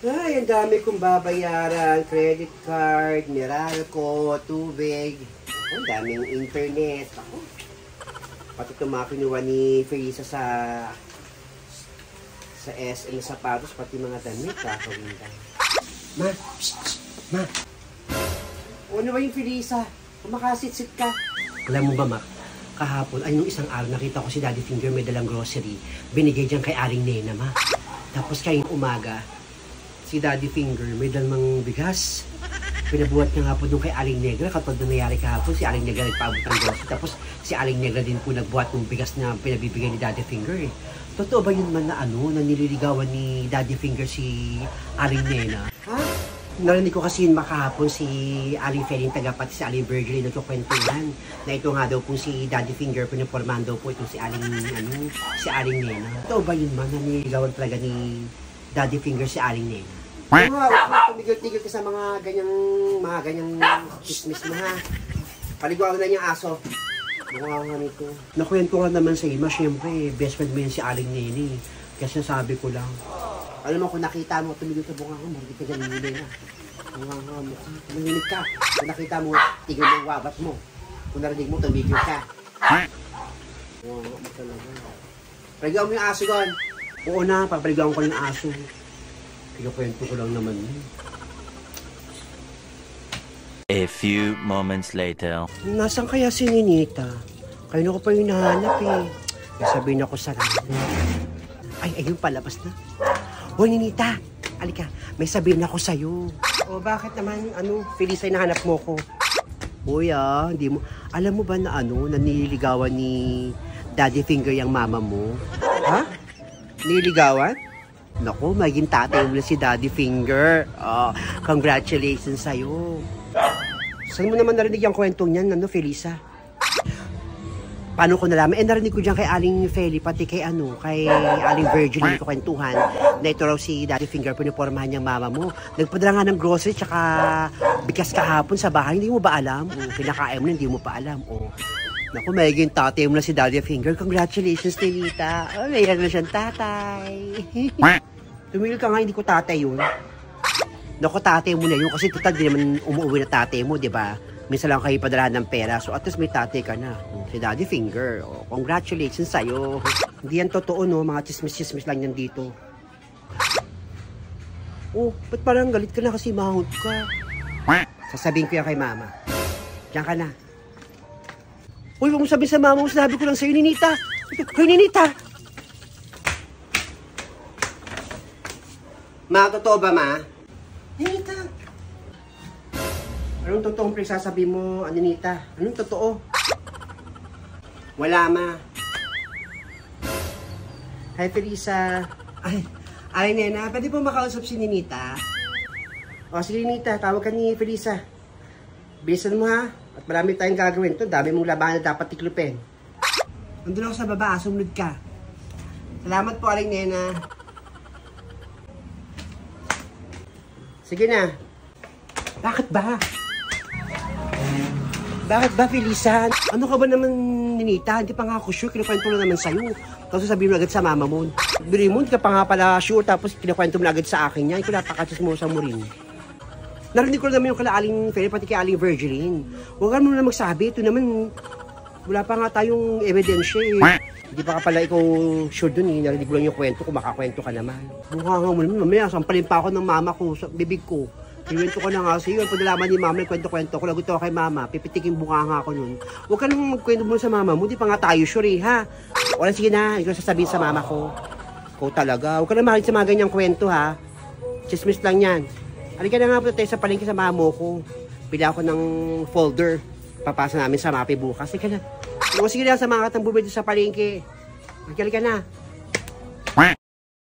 Ay, ang dami kong babayaran. Credit card, Meralco, tubig. Ang daming internet. Ako. Pati ito mga kinuha ni Felisa sa SM na sapatos, pati mga damit. Kakawin ka. Ma! Ma! O ano ba yung Felisa? Kumakasit-sit ka. Alam mo ba, Ma? Kahapon, ay nung isang araw, nakita ko si Daddy Finger may dalang grocery. Binigay dyan kay Aling Nena, Ma. Tapos kayong umaga, si Daddy Finger may dalang bigas. Pinabuhat niya nga po doon kay Aling Negra. Kapag nangyayari kahapon, si Aling Negra nagpaabot ng grocery. Tapos si Aling Negra din po nagbuhat ng bigas na pinabibigay ni Daddy Finger eh. Totoo ba yun man na na nililigawan ni Daddy Finger si Aling Nena? Ha? Narinig ko kasi yun makahapon si Aling Feling Tagapat, si Aling Virgil ay nagkukwentuhan na ito nga daw po si Daddy Finger, pinapormahan daw po ito si Aling, si Aling Nena. Totoo ba yun man na nililigawan talaga ni Daddy Finger si Aling Nena? Tumigil-tigil ka sa mga ganyang chismis mo ha. Paliguan na niyang aso. Mukha nga nito. Nakuwento ko naman sa ima, syempre, best friend mo yan si Aling Nena. Kasi sabi ko lang. Alam mo, kung nakita mo, tumigil sa bunga ko, hindi ka ganun nila na. Bunga nga mo, nanginig ka. Kung nakita mo, tigil mo yung wabat mo. Kung narinig mo, tumigil ka. Oo, mo talaga. Paligaw mo yung aso doon. Oo na, papaligaw ko yung aso. Kinukwento ko lang naman yun. A few moments later. Nasaan kaya si Ninita? Kayo ko pa yung nahanap eh. Sabihin ako sa ay, ayun, palabas na. Hoy, Ninita, alika, may sabihin ako sa'yo. O, bakit naman, Felisa, nahanap mo ko? Uy, hindi mo, alam mo ba na naniligawan ni Daddy Finger yung mama mo? Ha? Niligawan? Naku, maging tatay mo na si Daddy Finger. Congratulations sa'yo. Saan mo naman narinig yung kwentong niyan, Felisa? Paano ko nalaman? Narinig ko dyan kay Aling Feli, pati kay Aling Virgil yung kwentuhan na ito raw si Daddy Finger, pinipormahan niyang mama mo. Nagpadala nga ng grocery, tsaka bigas kahapon sa bahay, hindi mo ba alam? Pinakain mo na, hindi mo pa alam. Naku, magiging tatay mo na si Daddy Finger. Congratulations, Telita. Mayroon na siyang tatay. Tumigil ka nga, hindi ko tatay yun. Naku, tatay mo na yun, kasi total di naman umuwi na tatay mo, di ba? Minsan lang kayo padala ng pera, so at least may tatay ka na. Si Daddy Finger, congratulations sa'yo. Hindi yan totoo, no? Mga chismis-chismis lang yan dito. Ba't parang galit ka na kasi mahod ka? Sasabihin ko yan kay mama. Diyan ka na. Uy, huwag mo sabihin sa mama mo, sinabi ko lang sa'yo, Ninita. Hoy, Ninita! Ma, totoo ba, ma? Ninita! Anong totoong pinagsasabi mo, Ninita? Anong totoo? Wala, ma. Hi, Felisa. Ay, Nena, pwede po makausap si Ninita? O, sige, Ninita, tawag ka ni Felisa. Bilisan mo, ha? At marami tayong gagawin. Ito, dami mong labanan na dapat tiklupin. Nandun ako sa baba, sumunod ka. Salamat po, Aling Nena. Sige na. Bakit ba? Bakit ba, Felisa? Ano ka ba naman, Ninita? Hindi pa nga ako sure. Kinakwento na naman sa'yo. Tapos sabihin mo agad sa mama mo. Biri mo, hindi ka pa nga pala sure. Tapos kinakwento mo na agad sa akin niya. Ikaw napakachos mo sa mo rin. Narinig ko naman yung kala Aling Feli, pati kay Aling Virgilin. Huwag ka mo na magsabi. Ito naman, wala pa nga tayong ebidensya eh. Hindi pa ka pala ikaw sure dun eh. Narinig ko lang yung kwento kung makakwento ka naman. Mukha nga mo naman. Mamaya, sampalin pa ako ng mama ko sa bibig ko. Kinuwento ko na nga sa iyo. Pag nalaman ni mama, kwento-kwento ko. Lagot ako kay mama. Pipitikin bunga nga ako nun. Huwag ka nang magkwento mo sa mama mo. Di pa nga tayo sure eh, ha? Wala, sige na. Ikaw sasabihin sa mama ko. Ikaw talaga. Huwag ka na makinig sa mga ganyang kwento, ha? Chismis lang yan. Halika na nga po tayo sa palengke sa mama ko. Pila ako ng folder. Papasa namin sa mapi bukas. Sige na. Sige na sa mga katang bumili sa palengke. Halika na.